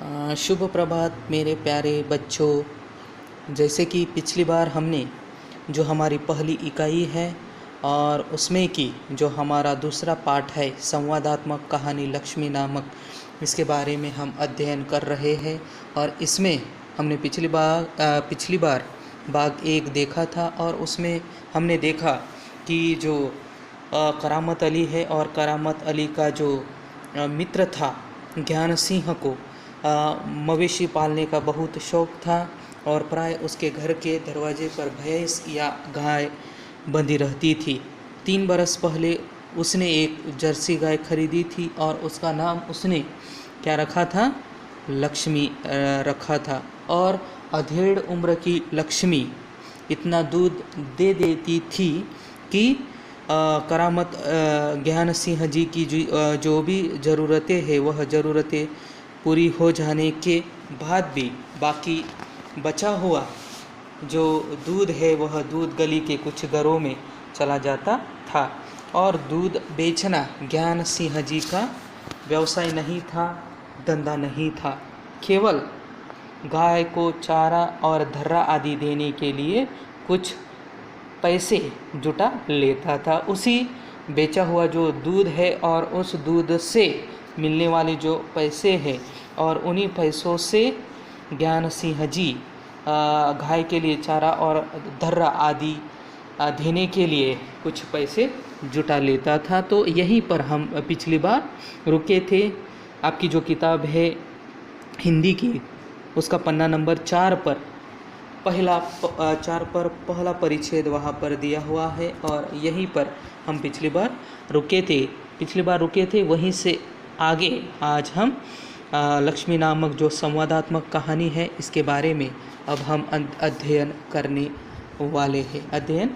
शुभ प्रभात मेरे प्यारे बच्चों। जैसे कि पिछली बार हमने जो हमारी पहली इकाई है और उसमें की जो हमारा दूसरा पाठ है संवादात्मक कहानी लक्ष्मी नामक, इसके बारे में हम अध्ययन कर रहे हैं। और इसमें हमने पिछली बार भाग 1 देखा था और उसमें हमने देखा कि जो करामत अली है और करामत अली का जो मित्र था ज्ञान सिंह को मवेशी पालने का बहुत शौक़ था और प्राय उसके घर के दरवाजे पर भैंस या गाय बंधी रहती थी। 3 बरस पहले उसने एक जर्सी गाय खरीदी थी और उसका नाम उसने क्या रखा था? लक्ष्मी रखा था। और अधेड़ उम्र की लक्ष्मी इतना दूध दे देती थी कि करामत ज्ञान सिंह जी की जो भी ज़रूरतें हैं वह ज़रूरतें पूरी हो जाने के बाद भी बाकी बचा हुआ जो दूध है वह दूध गली के कुछ घरों में चला जाता था। और दूध बेचना ज्ञान सिंह जी का व्यवसाय नहीं था, धंधा नहीं था। केवल गाय को चारा और धर्रा आदि देने के लिए कुछ पैसे जुटा लेता था। उसी बेचा हुआ जो दूध है और उस दूध से मिलने वाले जो पैसे हैं और उन्हीं पैसों से ज्ञान सिंह जी गाय के लिए चारा और धर्रा आदि देने के लिए कुछ पैसे जुटा लेता था। तो यहीं पर हम पिछली बार रुके थे। आपकी जो किताब है हिंदी की, उसका पन्ना नंबर 4 पर पहला परिच्छेद वहाँ पर दिया हुआ है और यहीं पर हम पिछली बार रुके थे। वहीं से आगे आज हम लक्ष्मी नामक जो संवादात्मक कहानी है इसके बारे में अब हम अध्ययन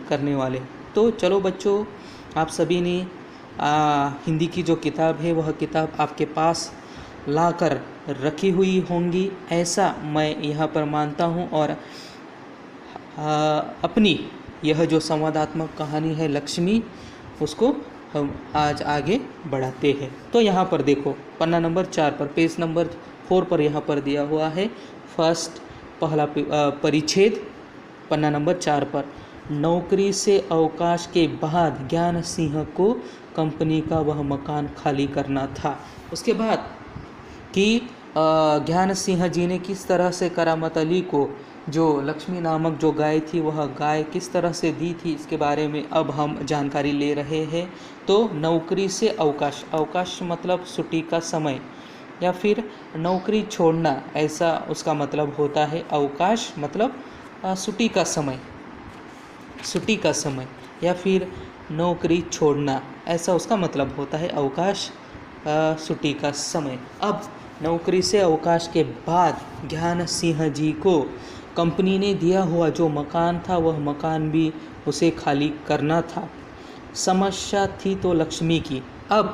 करने वाले। तो चलो बच्चों, आप सभी ने हिंदी की जो किताब है वह किताब आपके पास लाकर रखी हुई होंगी, ऐसा मैं यहाँ पर मानता हूँ। और अपनी यह जो संवादात्मक कहानी है लक्ष्मी, उसको हम आज आगे बढ़ाते हैं। तो यहाँ पर देखो, पन्ना नंबर 4 पर पेज नंबर 4 पर यहाँ पर दिया हुआ है पहला परिच्छेद, पन्ना नंबर 4 पर। नौकरी से अवकाश के बाद ज्ञान सिंह को कंपनी का वह मकान खाली करना था। उसके बाद कि ज्ञान सिंह जी ने किस तरह से करामत अली को जो लक्ष्मी नामक जो गाय थी वह गाय किस तरह से दी थी, इसके बारे में अब हम जानकारी ले रहे हैं। तो नौकरी से अवकाश मतलब छुट्टी का समय या फिर नौकरी छोड़ना, ऐसा उसका मतलब होता है। अवकाश मतलब छुट्टी का समय या फिर नौकरी छोड़ना, ऐसा उसका मतलब होता है। अवकाश छुट्टी का समय। अब नौकरी से अवकाश के बाद ज्ञान सिंह जी को कंपनी ने दिया हुआ जो मकान था वह मकान भी उसे खाली करना था। समस्या थी तो लक्ष्मी की। अब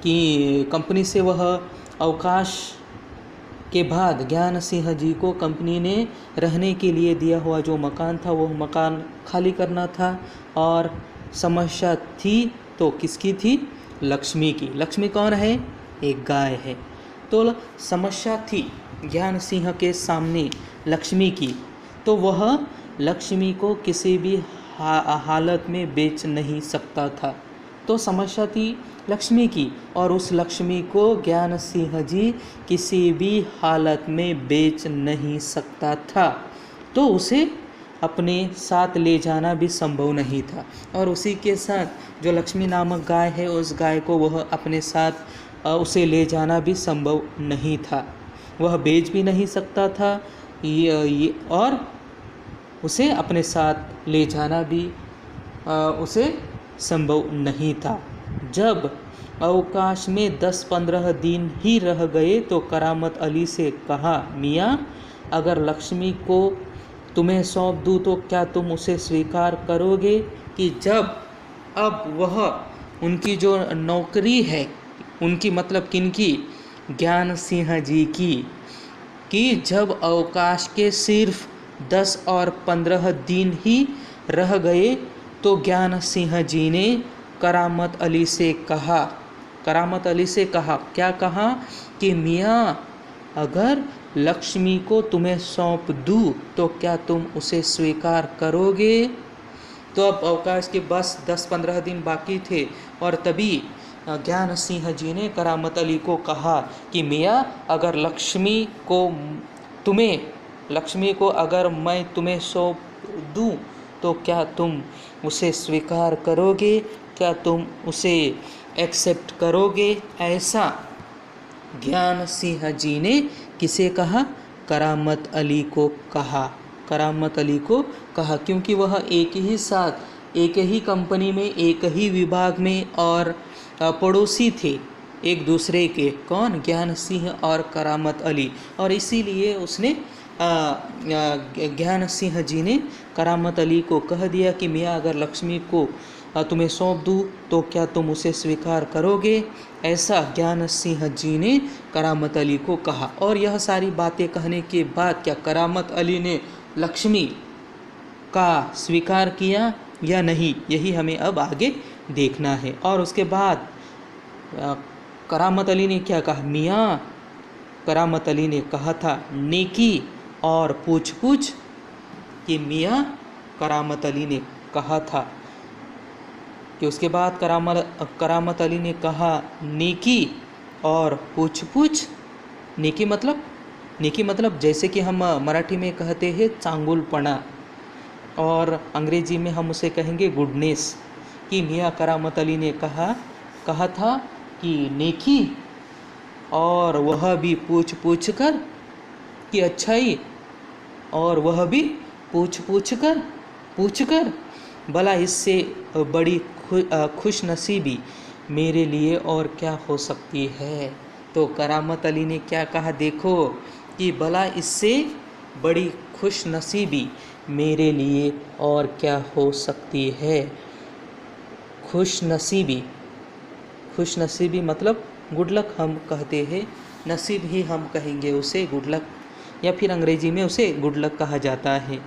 कि कंपनी से वह अवकाश के बाद ज्ञान सिंह जी को कंपनी ने रहने के लिए दिया हुआ जो मकान था वह मकान खाली करना था। और समस्या थी तो किसकी थी? लक्ष्मी की। लक्ष्मी कौन है? एक गाय है। तो समस्या थी ज्ञान सिंह के सामने लक्ष्मी की, तो वह लक्ष्मी को किसी भी हालत में बेच नहीं सकता था। तो समस्या थी लक्ष्मी की और उस लक्ष्मी को ज्ञान सिंह जी किसी भी हालत में बेच नहीं सकता था। तो उसे अपने साथ ले जाना भी संभव नहीं था। और उसी के साथ जो लक्ष्मी नामक गाय है, उस गाय को वह अपने साथ उसे ले जाना भी संभव नहीं था। वह बेच भी नहीं सकता था और उसे अपने साथ ले जाना भी उसे संभव नहीं था। जब अवकाश में 10-15 दिन ही रह गए तो करामत अली से कहा, मियाँ, अगर लक्ष्मी को तुम्हें सौंप दूँ तो क्या तुम उसे स्वीकार करोगे कि जब अब वह उनकी जो नौकरी है, उनकी मतलब किनकी? ज्ञान सिंह जी की, कि जब अवकाश के सिर्फ 10 और 15 दिन ही रह गए तो ज्ञान सिंह जी ने करामत अली से कहा, क्या कहा? कि मियाँ अगर लक्ष्मी को तुम्हें सौंप दूँ तो क्या तुम उसे स्वीकार करोगे। तो अब अवकाश के बस 10-15 दिन बाकी थे और तभी ज्ञान सिंह जी ने करामत अली को कहा कि मियाँ, अगर लक्ष्मी को अगर मैं तुम्हें सौंप दूँ तो क्या तुम उसे स्वीकार करोगे, क्या तुम उसे एक्सेप्ट करोगे। ऐसा ज्ञान सिंह जी ने किसे कहा, करामत अली को कहा। करामत अली को कहा क्योंकि वह एक ही साथ एक ही कंपनी में एक ही विभाग में और पड़ोसी थे एक दूसरे के। कौन, ज्ञान सिंह और करामत अली। और इसीलिए उसने ज्ञान सिंह जी ने करामत अली को कह दिया कि मियाँ, अगर लक्ष्मी को तुम्हें सौंप दूँ तो क्या तुम उसे स्वीकार करोगे। ऐसा ज्ञान सिंह जी ने करामत अली को कहा। और यह सारी बातें कहने के बाद क्या करामत अली ने लक्ष्मी का स्वीकार किया या नहीं, यही हमें अब आगे देखना है। और उसके बाद करामत अली ने क्या कहा, मियाँ, करामत अली ने कहा था नेकी और पूछ पूछ कि मियाँ, करामत अली ने कहा था कि उसके बाद करामत अली ने कहा नेकी और पूछ पूछ। नेकी मतलब जैसे कि हम मराठी में कहते हैं चांगुलपना और अंग्रेजी में हम उसे कहेंगे गुडनेस। कि मियाँ करामत अली ने कहा था कि नेकी और वह भी पूछ पूछ कर, कि अच्छाई और वह भी पूछ कर भला इससे बड़ी खुश नसीबी मेरे लिए और क्या हो सकती है। तो करामत अली ने क्या कहा, देखो कि भला इससे बड़ी खुश नसीबी मेरे लिए और क्या हो सकती है। खुश नसीबी मतलब गुड लक हम कहते हैं, नसीब ही हम कहेंगे उसे, गुड लक, या फिर अंग्रेजी में उसे गुड लक कहा जाता है।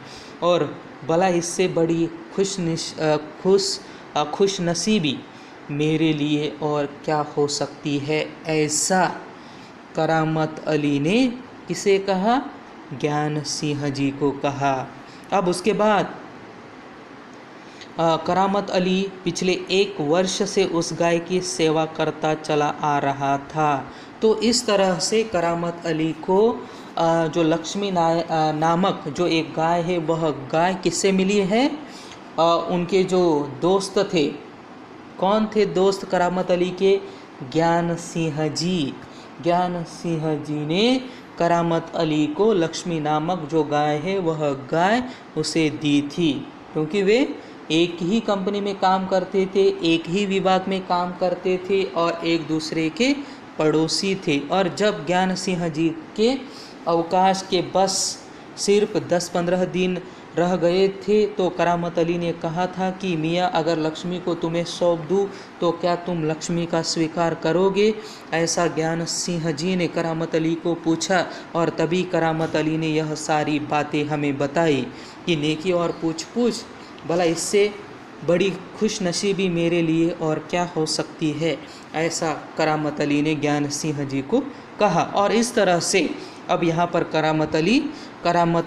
और भला इससे बड़ी खुश नसीबी मेरे लिए और क्या हो सकती है। ऐसा करामत अली ने किसे कहा, ज्ञान सिंह जी को कहा। अब उसके बाद करामत अली पिछले 1 वर्ष से उस गाय की सेवा करता चला आ रहा था। तो इस तरह से करामत अली को जो लक्ष्मी नामक जो एक गाय है, वह गाय किससे मिली है, उनके जो दोस्त थे। कौन थे दोस्त करामत अली के, ज्ञान सिंह जी ने करामत अली को लक्ष्मी नामक जो गाय है वह गाय उसे दी थी, क्योंकि वे एक ही कंपनी में काम करते थे, एक ही विभाग में काम करते थे और एक दूसरे के पड़ोसी थे। और जब ज्ञान सिंह जी के अवकाश के बस सिर्फ 10-15 दिन रह गए थे तो करामत अली ने कहा था कि मियाँ, अगर लक्ष्मी को तुम्हें सौंप दूँ तो क्या तुम लक्ष्मी का स्वीकार करोगे। ऐसा ज्ञान सिंह जी ने करामत अली को पूछा और तभी करामत अली ने यह सारी बातें हमें बताई कि नेकी और पूछ पूछ, भला इससे बड़ी खुश नसीबी मेरे लिए और क्या हो सकती है। ऐसा करामत अली ने ज्ञान सिंह जी को कहा। और इस तरह से अब यहाँ पर करामत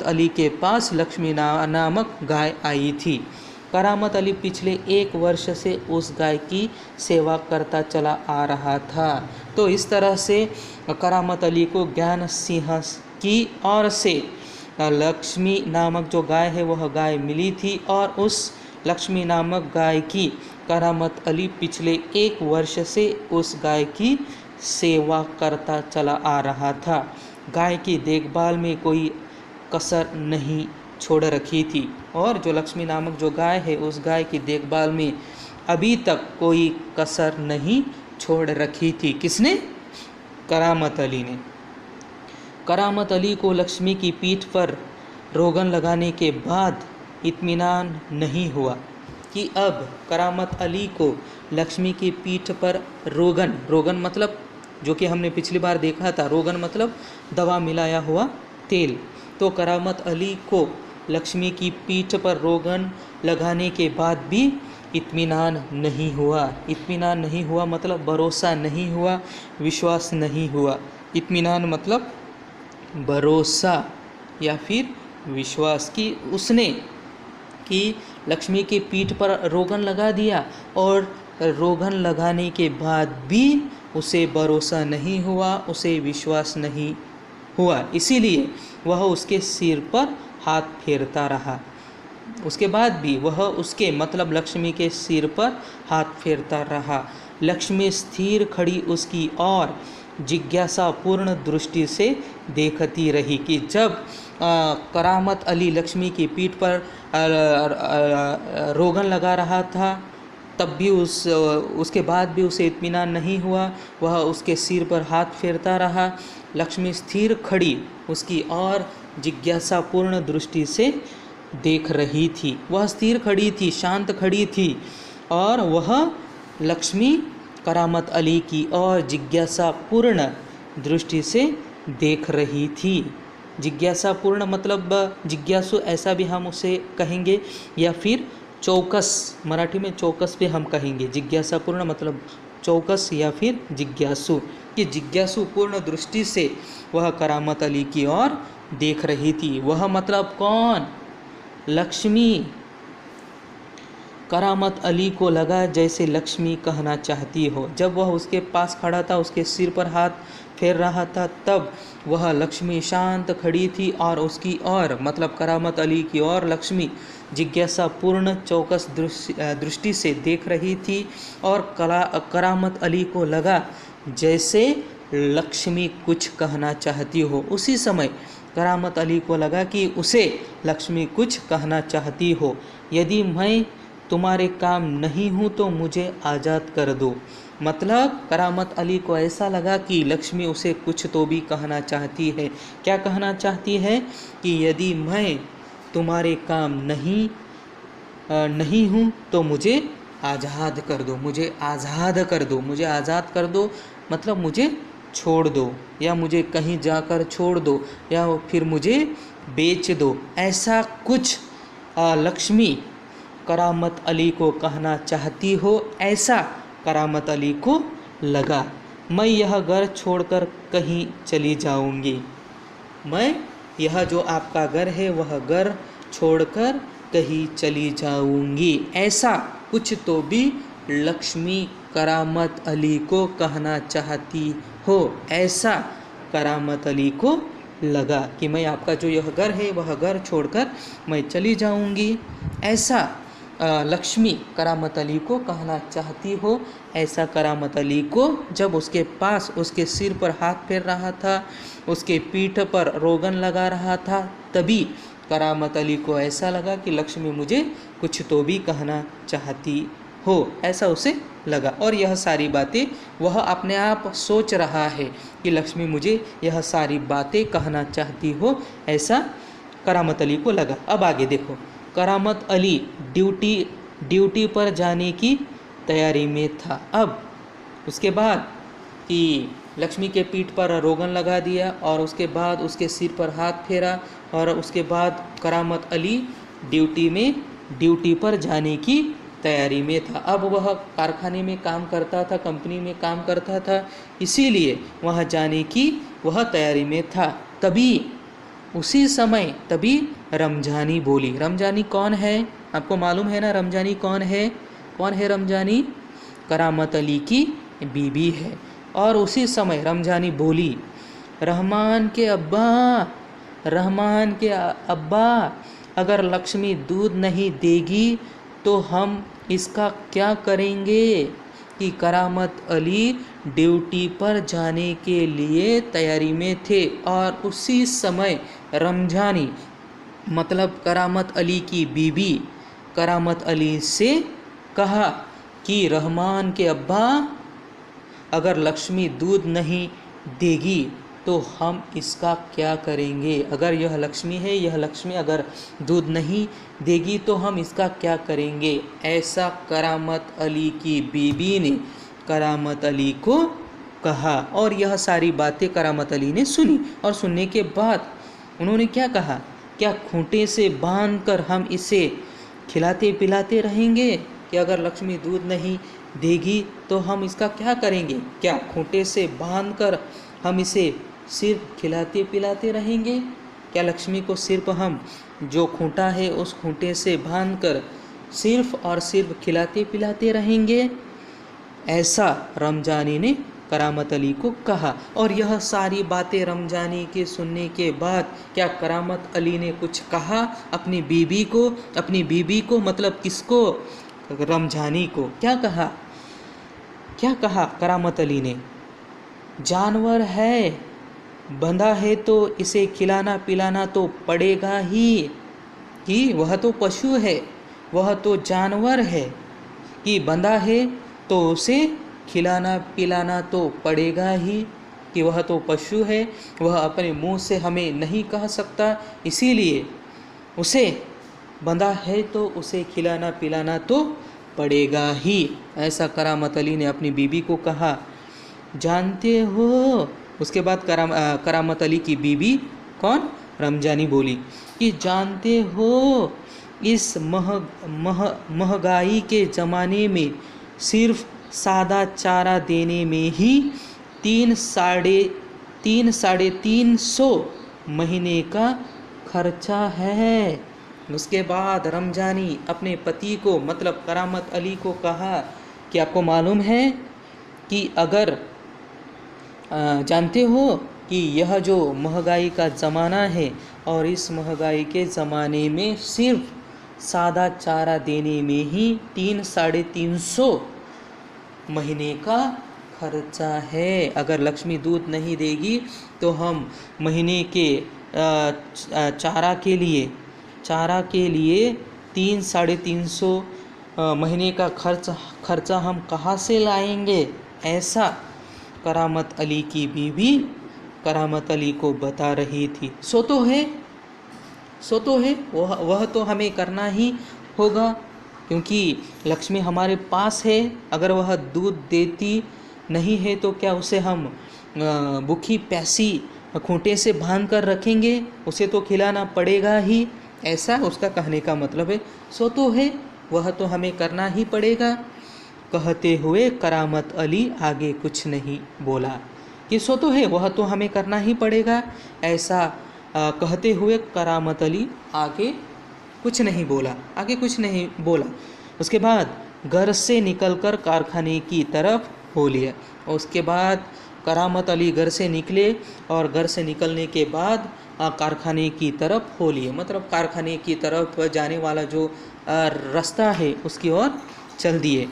अली के पास लक्ष्मी नामक गाय आई थी। करामत अली पिछले 1 वर्ष से उस गाय की सेवा करता चला आ रहा था। तो इस तरह से करामत अली को ज्ञान सिंह की ओर से लक्ष्मी नामक जो गाय है वह गाय मिली थी और उस लक्ष्मी नामक गाय की करामत अली पिछले 1 वर्ष से उस गाय की सेवा करता चला आ रहा था। गाय की देखभाल में कोई कसर नहीं छोड़ रखी थी और जो लक्ष्मी नामक जो गाय है उस गाय की देखभाल में अभी तक कोई कसर नहीं छोड़ रखी थी। किसने? करामत अली ने। करामत अली को लक्ष्मी की पीठ पर रोगन लगाने के बाद इत्मीनान नहीं हुआ कि अब करामत अली को लक्ष्मी की पीठ पर रोगन मतलब जो कि हमने पिछली बार देखा था, रोगन मतलब दवा मिलाया हुआ तेल। तो करामत अली को लक्ष्मी की पीठ पर रोगन लगाने के बाद भी इत्मीनान नहीं हुआ मतलब भरोसा नहीं हुआ, विश्वास नहीं हुआ। इत्मीनान मतलब भरोसा या फिर विश्वास कि उसने कि लक्ष्मी की पीठ पर रोगन लगा दिया और रोगन लगाने के बाद भी उसे भरोसा नहीं हुआ, उसे विश्वास नहीं हुआ, इसीलिए वह उसके सिर पर हाथ फेरता रहा। उसके बाद भी वह उसके मतलब लक्ष्मी के सिर पर हाथ फेरता रहा। लक्ष्मी स्थिर खड़ी उसकी ओर जिज्ञासापूर्ण दृष्टि से देखती रही कि जब करामत अली लक्ष्मी की पीठ पर रोगन लगा रहा था तब भी उसके बाद भी उसे इत्मीनान नहीं हुआ। वह उसके सिर पर हाथ फेरता रहा। लक्ष्मी स्थिर खड़ी उसकी ओर जिज्ञासापूर्ण दृष्टि से देख रही थी। वह स्थिर खड़ी थी, शांत खड़ी थी और वह लक्ष्मी करामत अली की ओर जिज्ञासापूर्ण दृष्टि से देख रही थी। जिज्ञासापूर्ण मतलब जिज्ञासु ऐसा भी हम उसे कहेंगे, या फिर चौकस, मराठी में चौकस भी हम कहेंगे। जिज्ञासापूर्ण मतलब चौकस या फिर जिज्ञासु, कि जिज्ञासु पूर्ण दृष्टि से वह करामत अली की ओर देख रही थी। वह मतलब कौन? लक्ष्मी। करामत अली को लगा जैसे लक्ष्मी कहना चाहती हो। जब वह उसके पास खड़ा था, उसके सिर पर हाथ फेर रहा था, तब वह लक्ष्मी शांत खड़ी थी और उसकी ओर मतलब करामत अली की ओर लक्ष्मी जिज्ञासापूर्ण चौकस दृष्टि से देख रही थी। और करामत अली को लगा जैसे लक्ष्मी कुछ कहना चाहती हो। उसी समय करामत अली को लगा कि उसे लक्ष्मी कुछ कहना चाहती हो। यदि मैं तुम्हारे काम नहीं हूँ तो मुझे आज़ाद कर दो। मतलब करामत अली को ऐसा लगा कि लक्ष्मी उसे कुछ तो भी कहना चाहती है। क्या कहना चाहती है? कि यदि मैं तुम्हारे काम नहीं हूँ तो मुझे आज़ाद कर दो, मुझे आज़ाद कर दो, मुझे आज़ाद कर दो, मतलब मुझे छोड़ दो, या मुझे कहीं जाकर छोड़ दो, या फिर मुझे बेच दो। ऐसा कुछ लक्ष्मी करामत अली को कहना चाहती हो, ऐसा करामत अली को लगा। मैं यह घर छोड़कर कहीं चली जाऊंगी। मैं यह जो आपका घर है वह घर छोड़कर कहीं चली जाऊंगी। ऐसा कुछ तो भी लक्ष्मी करामत अली को कहना चाहती हो। ऐसा करामत अली को लगा कि मैं आपका जो यह घर है वह घर छोड़कर मैं चली जाऊंगी। ऐसा लक्ष्मी करामत अली को कहना चाहती हो। ऐसा करामत अली को जब उसके पास उसके सिर पर हाथ फेर रहा था, उसके पीठ पर रोगन लगा रहा था, तभी करामत अली को ऐसा लगा कि लक्ष्मी मुझे कुछ तो भी कहना चाहती हो, ऐसा उसे लगा। और यह सारी बातें वह अपने आप सोच रहा है कि लक्ष्मी मुझे यह सारी बातें कहना चाहती हो, ऐसा करामत अली को लगा। अब आगे देखो, करामत अली ड्यूटी पर जाने की तैयारी में था। अब उसके बाद कि लक्ष्मी के पीठ पर रोगन लगा दिया और उसके बाद उसके सिर पर हाथ फेरा, और उसके बाद करामत अली ड्यूटी पर जाने की तैयारी में था। अब वह कारखाने में काम करता था, कंपनी में काम करता था, इसीलिए वहाँ जाने की वह तैयारी में था। उसी समय रमजानी बोली। रमजानी कौन है? आपको मालूम है ना रमजानी कौन है? कौन है रमजानी? करामत अली की बीबी है। और उसी समय रमजानी बोली, रहमान के अब्बा, अगर लक्ष्मी दूध नहीं देगी तो हम इसका क्या करेंगे? कि करामत अली ड्यूटी पर जाने के लिए तैयारी में थे और उसी समय रमजानी मतलब करामत अली की बीबी करामत अली से कहा कि रहमान के अब्बा, अगर लक्ष्मी दूध नहीं देगी तो हम इसका क्या करेंगे? अगर यह लक्ष्मी है, यह लक्ष्मी अगर दूध नहीं देगी तो हम इसका क्या करेंगे? ऐसा करामत अली की बीबी ने करामत अली को कहा। और यह सारी बातें करामत अली ने सुनी, और सुनने के बाद उन्होंने क्या कहा? क्या खूंटे से बांधकर हम इसे खिलाते पिलाते रहेंगे? कि अगर लक्ष्मी दूध नहीं देगी तो हम इसका क्या करेंगे? क्या खूंटे से बांधकर हम इसे सिर्फ खिलाते पिलाते रहेंगे? क्या लक्ष्मी को सिर्फ हम जो खूंटा है उस खूंटे से बांधकर सिर्फ और सिर्फ खिलाते पिलाते रहेंगे? ऐसा रमजानी ने करामत अली को कहा। और यह सारी बातें रमजानी के सुनने के बाद क्या करामत अली ने कुछ कहा अपनी बीबी को? अपनी बीबी को मतलब किसको? रमजानी को। क्या कहा? क्या कहा करामत अली ने? जानवर है, बंधा है तो इसे खिलाना पिलाना तो पड़ेगा ही, कि वह तो पशु है, वह तो जानवर है, कि बंधा है तो उसे खिलाना पिलाना तो पड़ेगा ही, कि वह तो पशु है, वह अपने मुंह से हमें नहीं कह सकता, इसीलिए उसे बंधा है तो उसे खिलाना पिलाना तो पड़ेगा ही। ऐसा करामत अली ने अपनी बीबी को कहा। जानते हो, उसके बाद करामत अली की बीबी कौन? रमजानी बोली कि जानते हो इस महंगाई के ज़माने में सिर्फ सादा चारा देने में ही 300-350 महीने का खर्चा है। उसके बाद रमजानी अपने पति को मतलब करामत अली को कहा कि आपको मालूम है कि अगर जानते हो कि यह जो महंगाई का ज़माना है और इस महंगाई के ज़माने में सिर्फ सादा चारा देने में ही 300-350 महीने का खर्चा है। अगर लक्ष्मी दूध नहीं देगी तो हम महीने के चारा के लिए 300-350 महीने का खर्चा हम कहाँ से लाएंगे? ऐसा करामत अली की बीवी करामत अली को बता रही थी। सो तो है वह तो हमें करना ही होगा, क्योंकि लक्ष्मी हमारे पास है। अगर वह दूध देती नहीं है तो क्या उसे हम भूखी प्यासी खूंटे से बांध कर रखेंगे? उसे तो खिलाना पड़ेगा ही। ऐसा उसका कहने का मतलब है। सो तो है वह तो हमें करना ही पड़ेगा। कहते हुए करामत अली आगे कुछ नहीं बोला कि सो तो है वह तो हमें करना ही पड़ेगा। ऐसा कहते हुए करामत अली आगे कुछ नहीं बोला। उसके बाद घर से निकलकर कारखाने की तरफ हो लिया। उसके बाद करामत अली घर से निकले और घर से निकलने के बाद कारखाने की तरफ हो लिए, मतलब कारखाने की तरफ जाने वाला जो रास्ता है उसकी ओर चल दिए।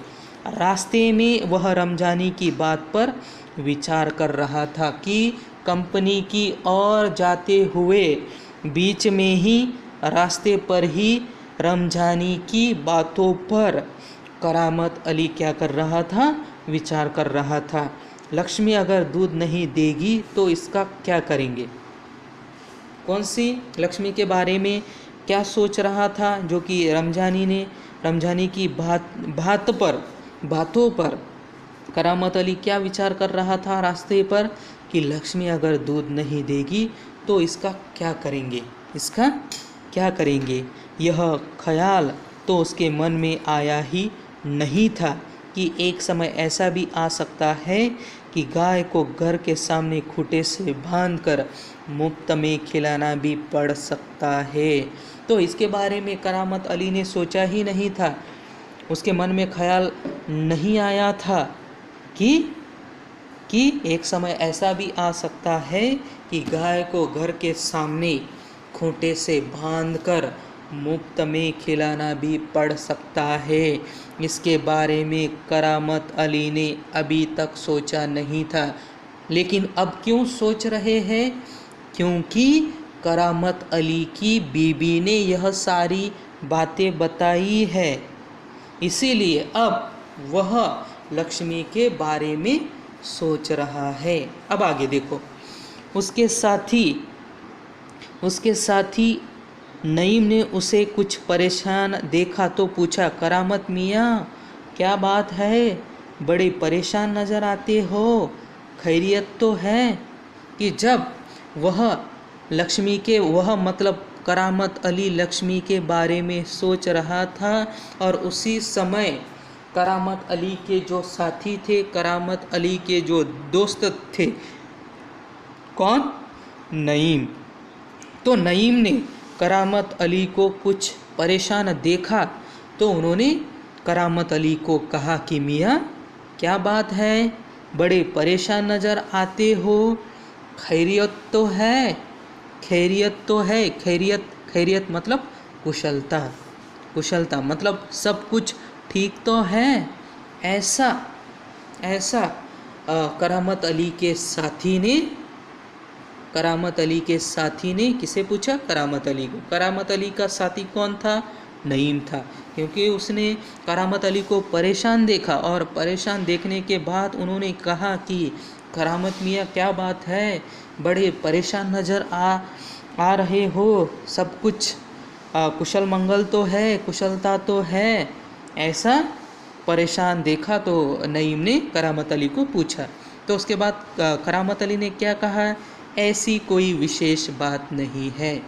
रास्ते में वह रमजानी की बात पर विचार कर रहा था कि कंपनी की ओर जाते हुए बीच में ही रास्ते पर ही रमजानी की बातों पर करामत अली क्या कर रहा था? विचार कर रहा था। लक्ष्मी अगर दूध नहीं देगी तो इसका क्या करेंगे? कौन सी लक्ष्मी के बारे में क्या सोच रहा था? जो कि रमजानी की बातों पर करामत अली क्या विचार कर रहा था रास्ते पर कि लक्ष्मी अगर दूध नहीं देगी तो इसका क्या करेंगे? यह ख्याल तो उसके मन में आया ही नहीं था कि एक समय ऐसा भी आ सकता है कि गाय को घर के सामने खूंटे से बांधकर मुफ्त में खिलाना भी पड़ सकता है। तो इसके बारे में करामत अली ने सोचा ही नहीं था। उसके मन में ख्याल नहीं आया था कि एक समय ऐसा भी आ सकता है कि गाय को घर के सामने खूंटे से बांधकर मुफ्त में खिलाना भी पड़ सकता है। इसके बारे में करामत अली ने अभी तक सोचा नहीं था, लेकिन अब क्यों सोच रहे हैं? क्योंकि करामत अली की बीबी ने यह सारी बातें बताई है, इसीलिए अब वह लक्ष्मी के बारे में सोच रहा है। अब आगे देखो। उसके साथी नईम ने उसे कुछ परेशान देखा तो पूछा, करामत मियाँ क्या बात है? बड़े परेशान नज़र आते हो, खैरियत तो है? कि जब मतलब करामत अली लक्ष्मी के बारे में सोच रहा था और उसी समय करामत अली के जो साथी थे, करामत अली के जो दोस्त थे, कौन? नईम। तो नईम ने करामत अली को कुछ परेशान देखा तो उन्होंने करामत अली को कहा कि मियाँ क्या बात है, बड़े परेशान नज़र आते हो, खैरियत तो है? खैरियत तो है। खैरियत, खैरियत मतलब कुशलता, कुशलता मतलब सब कुछ ठीक तो है। ऐसा ऐसा करामत अली के साथी ने, करामत अली के साथी ने किसे पूछा? करामत अली को। करामत अली का साथी कौन था? नईम था, क्योंकि उसने करामत अली को परेशान देखा और परेशान देखने के बाद उन्होंने कहा कि करामत मियाँ क्या बात है, बड़े परेशान नज़र आ रहे हो, सब कुछ कुशल मंगल तो है, कुशलता तो है। ऐसा परेशान देखा तो नईम ने करामत अली को पूछा। तो उसके बाद करामत अली ने क्या कहा? ऐसी कोई विशेष बात नहीं है,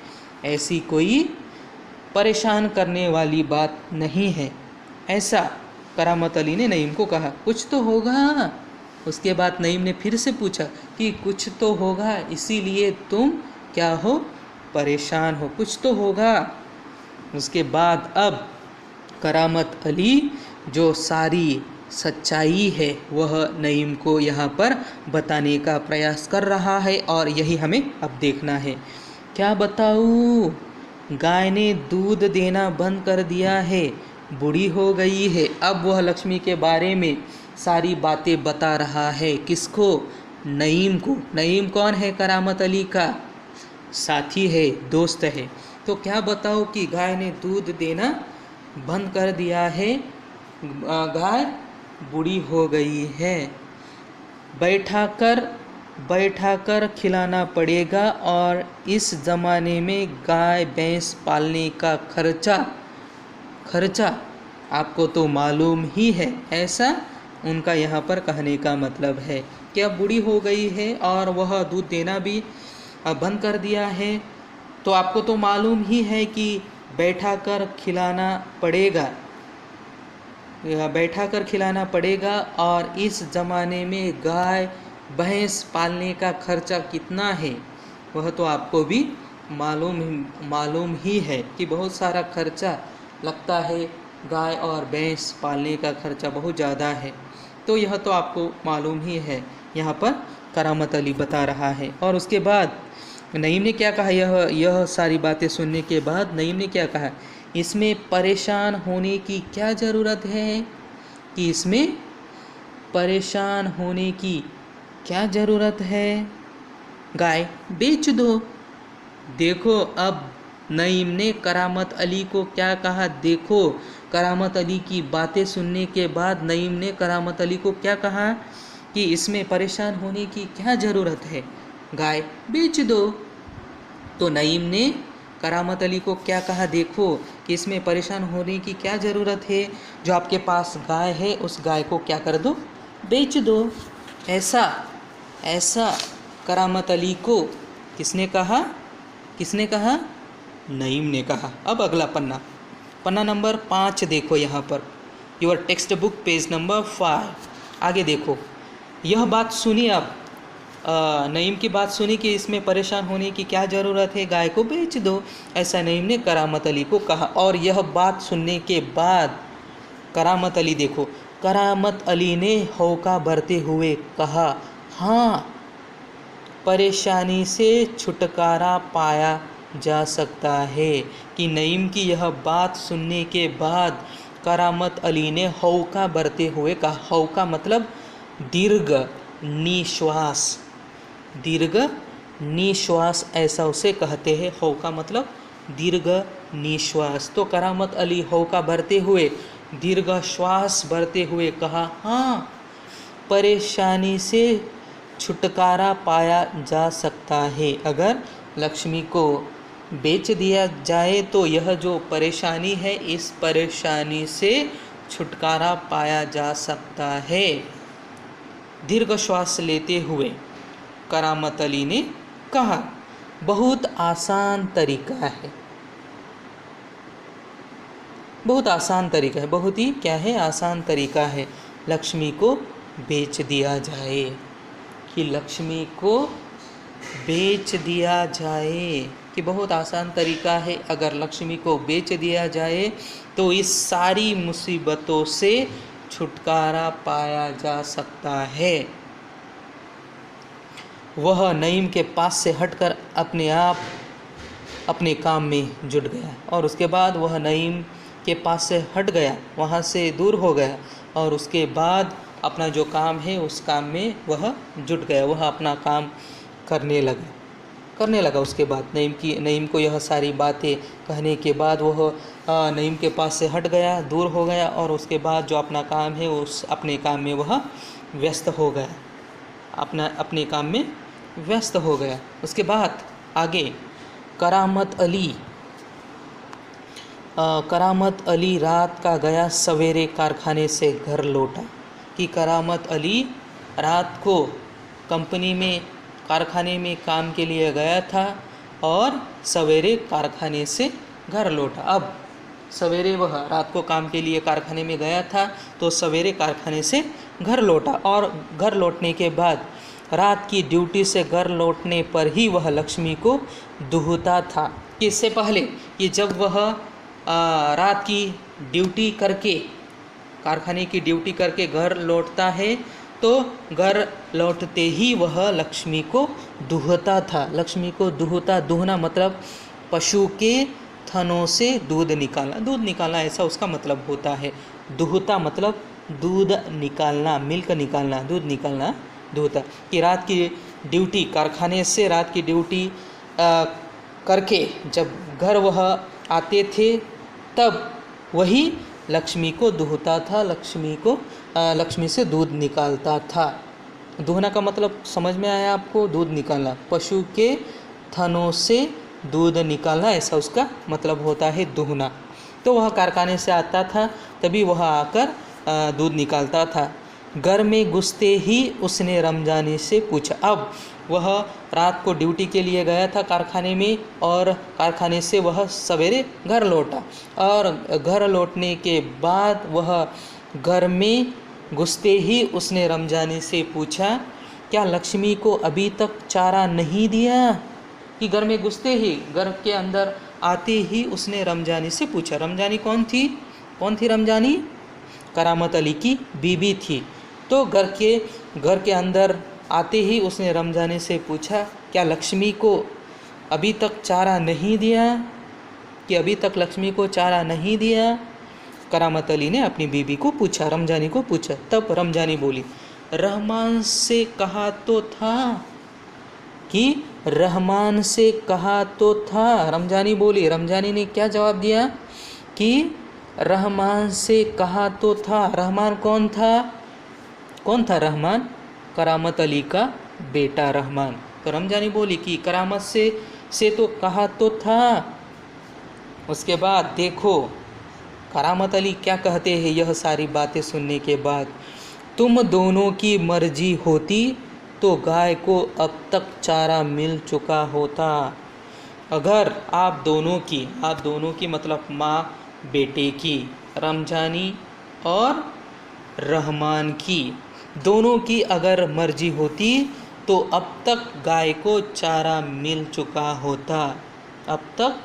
ऐसी कोई परेशान करने वाली बात नहीं है, ऐसा करामत अली ने नईम को कहा। कुछ तो होगा। उसके बाद नईम ने फिर से पूछा कि कुछ तो होगा, इसीलिए तुम क्या हो? परेशान हो, कुछ तो होगा। उसके बाद अब करामत अली जो सारी सच्चाई है वह नईम को यहाँ पर बताने का प्रयास कर रहा है और यही हमें अब देखना है। क्या बताऊँ? गाय ने दूध देना बंद कर दिया है, बूढ़ी हो गई है। अब वह लक्ष्मी के बारे में सारी बातें बता रहा है। किसको? नईम को। नईम कौन है? करामत अली का साथी है, दोस्त है। तो क्या बताओ कि गाय ने दूध देना बंद कर दिया है, गाय बूढ़ी हो गई है, बैठाकर खिलाना पड़ेगा और इस ज़माने में गाय भैंस पालने का खर्चा आपको तो मालूम ही है। ऐसा उनका यहाँ पर कहने का मतलब है कि अब बूढ़ी हो गई है और वह दूध देना भी बंद कर दिया है, तो आपको तो मालूम ही है कि बैठाकर खिलाना पड़ेगा और इस ज़माने में गाय भैंस पालने का खर्चा कितना है वह तो आपको भी मालूम ही है कि बहुत सारा खर्चा लगता है, गाय और भैंस पालने का खर्चा बहुत ज़्यादा है। तो यह तो आपको मालूम ही है, यहाँ पर करामत अली बता रहा है। और उसके बाद नईम ने क्या कहा? यह सारी बातें सुनने के बाद नईम ने क्या कहा? इसमें परेशान होने की क्या ज़रूरत है? कि इसमें परेशान होने की क्या ज़रूरत है? गाय बेच दो। देखो अब नईम ने करामत अली को क्या कहा? देखो, करामत अली की बातें सुनने के बाद नईम ने करामत अली को क्या कहा कि इसमें परेशान होने की क्या ज़रूरत है, गाय बेच दो। तो नईम ने करामत अली को क्या कहा? देखो कि इसमें परेशान होने की क्या ज़रूरत है, जो आपके पास गाय है उस गाय को क्या कर दो? बेच दो। ऐसा करामत अली को किसने कहा? नईम ने कहा। अब अगला पन्ना नंबर 5 देखो यहाँ पर, your text book page number 5। आगे देखो, यह बात सुनी। अब नईम की बात सुनी कि इसमें परेशान होने की क्या ज़रूरत है, गाय को बेच दो, ऐसा नईम ने करामत अली को कहा। और यह बात सुनने के बाद करामत अली, देखो, करामत अली ने हौका भरते हुए कहा, हाँ, परेशानी से छुटकारा पाया जा सकता है। कि नईम की यह बात सुनने के बाद करामत अली ने हौका भरते हुए कहा। हौका मतलब दीर्घ निश्वास, ऐसा उसे कहते हैं। हौका मतलब दीर्घ निश्वास। तो करामत अली हौका भरते हुए, दीर्घ श्वास भरते हुए कहा, हाँ, परेशानी से छुटकारा पाया जा सकता है। अगर लक्ष्मी को बेच दिया जाए तो यह जो परेशानी है, इस परेशानी से छुटकारा पाया जा सकता है। दीर्घ श्वास लेते हुए करामत अली ने कहा, बहुत आसान तरीका है, बहुत ही क्या है? आसान तरीका है, लक्ष्मी को बेच दिया जाए। कि लक्ष्मी को बेच दिया जाए, कि बहुत आसान तरीका है, अगर लक्ष्मी को बेच दिया जाए तो इस सारी मुसीबतों से छुटकारा पाया जा सकता है। वह नईम के पास से हटकर अपने आप अपने काम में जुट गया, और उसके बाद वह नईम के पास से हट गया, वहाँ से दूर हो गया, और उसके बाद अपना जो काम है उस काम में वह जुट गया, वह अपना काम करने लगा। उसके बाद नईम को यह सारी बातें कहने के बाद वह नईम के पास से हट गया, दूर हो गया, और उसके बाद जो अपना काम है उस अपने काम में वह व्यस्त हो गया, अपने काम में व्यस्त हो गया। उसके बाद आगे करामत अली रात का गया, सवेरे कारखाने से घर लौटा। कि करामत अली रात को कारखाने में काम के लिए गया था और सवेरे कारखाने से घर लौटा। अब सवेरे वह रात को काम के लिए कारखाने में गया था तो सवेरे कारखाने से घर लौटा, और घर लौटने के बाद रात की ड्यूटी से घर लौटने पर ही वह लक्ष्मी को दुहता था। इससे पहले कि जब वह रात की ड्यूटी करके, कारखाने की ड्यूटी करके घर लौटता है तो घर लौटते ही वह लक्ष्मी को दुहता था। लक्ष्मी को दुहना मतलब पशु के थनों से दूध निकालना ऐसा उसका मतलब होता है। दुहता मतलब दूध निकालना, मिल्क निकालना, दूध निकालना दुहता। कि रात की ड्यूटी, कारखाने से रात की ड्यूटी करके जब घर वह आते थे तब वही लक्ष्मी को दुहता था, लक्ष्मी से दूध निकालता था। दुहना का मतलब समझ में आया आपको? दूध निकालना, पशु के थनों से दूध निकालना, ऐसा उसका मतलब होता है दुहना। तो वह कारखाने से आता था तभी वह आकर दूध निकालता था। घर में घुसते ही उसने रमजानी से पूछा। अब वह रात को ड्यूटी के लिए गया था कारखाने में, और कारखाने से वह सवेरे घर लौटा, और घर लौटने के बाद वह घर में घुसते ही उसने रमजानी से पूछा, क्या लक्ष्मी को अभी तक चारा नहीं दिया? कि घर में घुसते ही, घर के अंदर आते ही उसने रमजानी से पूछा। रमजानी कौन थी रमजानी? करामत अली की बीबी थी। तो घर के अंदर आते ही उसने रमजानी से पूछा, क्या लक्ष्मी को अभी तक चारा नहीं दिया? कि अभी तक लक्ष्मी को चारा नहीं दिया? करामत अली ने अपनी बीबी को पूछा, रमजानी को पूछा। तब रमजानी बोली, रहमान से कहा तो था। कि रहमान से कहा तो था। रमजानी बोली, रमजानी ने क्या जवाब दिया? कि रहमान से कहा तो था। रहमान कौन था रहमान? करामत अली का बेटा रहमान। तो रमजानी बोली कि करामत से तो कहा तो था। उसके बाद देखो करामत अली क्या कहते हैं यह सारी बातें सुनने के बाद, तुम दोनों की मर्जी होती तो गाय को अब तक चारा मिल चुका होता। अगर आप दोनों की मतलब माँ बेटे की, रमजानी और रहमान की, दोनों की अगर मर्जी होती तो अब तक गाय को चारा मिल चुका होता। अब तक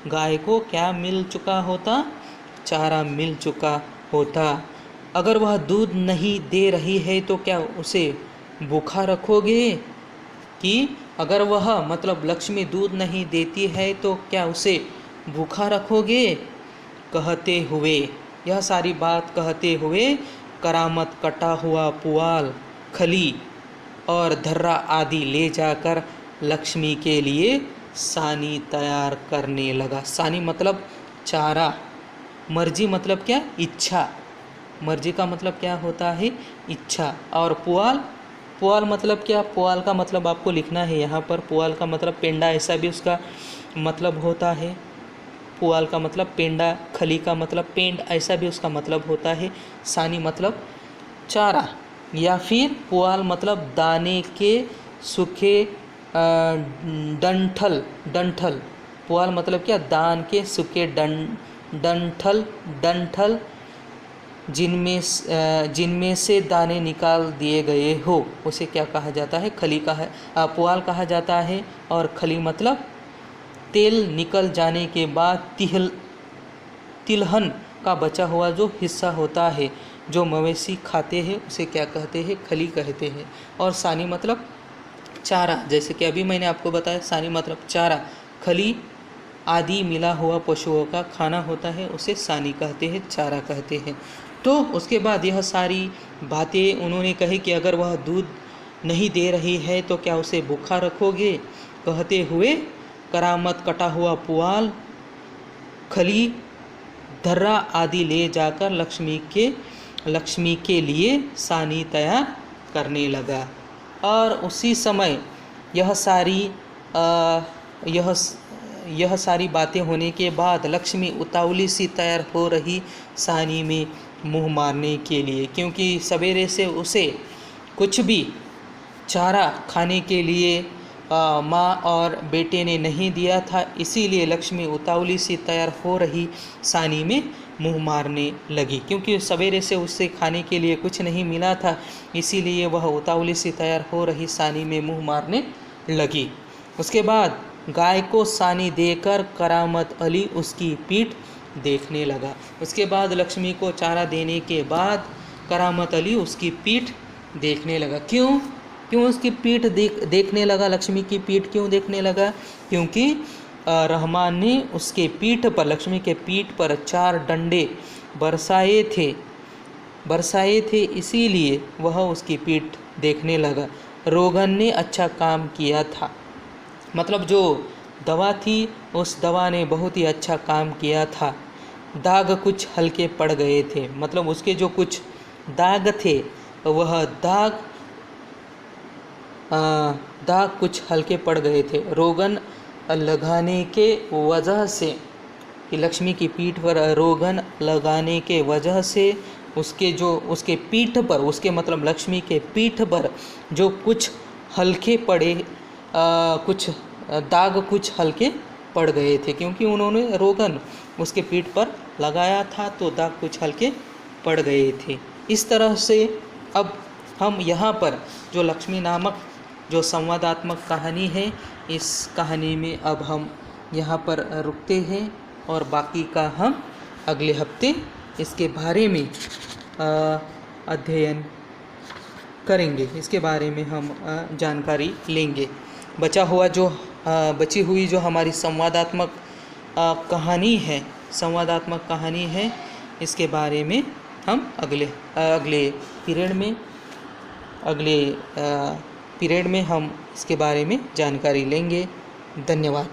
गाय को क्या मिल चुका होता? चारा मिल चुका होता। अगर वह दूध नहीं दे रही है तो क्या उसे भूखा रखोगे? कि अगर वह मतलब लक्ष्मी दूध नहीं देती है तो क्या उसे भूखा रखोगे? कहते हुए, यह सारी बात कहते हुए करामत कटा हुआ पुआल, खली और धर्रा आदि ले जाकर लक्ष्मी के लिए सानी तैयार करने लगा। सानी मतलब चारा, मर्जी मतलब क्या? इच्छा। मर्जी का मतलब क्या होता है? इच्छा। और पुआल मतलब क्या? पुआल का मतलब आपको लिखना है यहाँ पर। पुआल का मतलब पेंडा, ऐसा भी उसका मतलब होता है। पुआल का मतलब पेंडा, खली का मतलब पेंड, ऐसा भी उसका मतलब होता है। सानी मतलब चारा, या फिर पुआल मतलब दाने के सूखे डंठल। पुआल मतलब क्या? दान के सूखे डंठल जिनमें से दाने निकाल दिए गए हो उसे क्या कहा जाता है? खली पुआल कहा जाता है। और खली मतलब तेल निकल जाने के बाद तिलहन का बचा हुआ जो हिस्सा होता है जो मवेशी खाते हैं उसे क्या कहते हैं? खली कहते हैं। और सानी मतलब चारा, जैसे कि अभी मैंने आपको बताया, सानी मतलब चारा। खली आदि मिला हुआ पशुओं का खाना होता है, उसे सानी कहते हैं, चारा कहते हैं। तो उसके बाद यह सारी बातें उन्होंने कही कि अगर वह दूध नहीं दे रही है तो क्या उसे भूखा रखोगे? कहते हुए करामत कटा हुआ पुआल, खली, धर्रा आदि ले जाकर लक्ष्मी के लिए सानी तैयार करने लगा। और उसी समय यह सारी बातें होने के बाद लक्ष्मी उतावली सी तैयार हो रही सानी में मुँह मारने के लिए, क्योंकि सवेरे से उसे कुछ भी चारा खाने के लिए माँ और बेटे ने नहीं दिया था, इसीलिए लक्ष्मी उतावली सी तैयार हो रही सानी में मुँह मारने लगी। क्योंकि सवेरे से उससे खाने के लिए कुछ नहीं मिला था, इसीलिए वह उतावली सी तैयार हो रही सानी में मुँह मारने लगी। उसके बाद गाय को सानी देकर करामत अली उसकी पीठ देखने लगा। उसके बाद लक्ष्मी को चारा देने के बाद करामत अली उसकी पीठ देखने लगा। क्यों उसकी पीठ देखने लगा? लक्ष्मी की पीठ क्यों देखने लगा? क्योंकि रहमान ने उसके पीठ पर, लक्ष्मी के पीठ पर 4 डंडे बरसाए थे, इसीलिए वह उसकी पीठ देखने लगा। रोगन ने अच्छा काम किया था, मतलब जो दवा थी उस दवा ने बहुत ही अच्छा काम किया था। दाग कुछ हल्के पड़ गए थे, मतलब उसके जो कुछ दाग थे वह दाग कुछ हल्के पड़ गए थे। रोगन लगाने के वजह से, कि लक्ष्मी की पीठ पर रोगन लगाने के वजह से उसके पीठ पर, उसके मतलब लक्ष्मी के पीठ पर जो कुछ हल्के पड़े, कुछ दाग कुछ हल्के पड़ गए थे, क्योंकि उन्होंने रोगन उसके पीठ पर लगाया था तो दाग कुछ हल्के पड़ गए थे। इस तरह से अब हम यहाँ पर जो लक्ष्मी नामक जो संवादात्मक कहानी है, इस कहानी में अब हम यहाँ पर रुकते हैं और बाकी का हम अगले हफ्ते इसके बारे में अध्ययन करेंगे, इसके बारे में हम जानकारी लेंगे। बची हुई जो हमारी संवादात्मक कहानी है, इसके बारे में हम अगले पीरियड में हम इसके बारे में जानकारी लेंगे। धन्यवाद।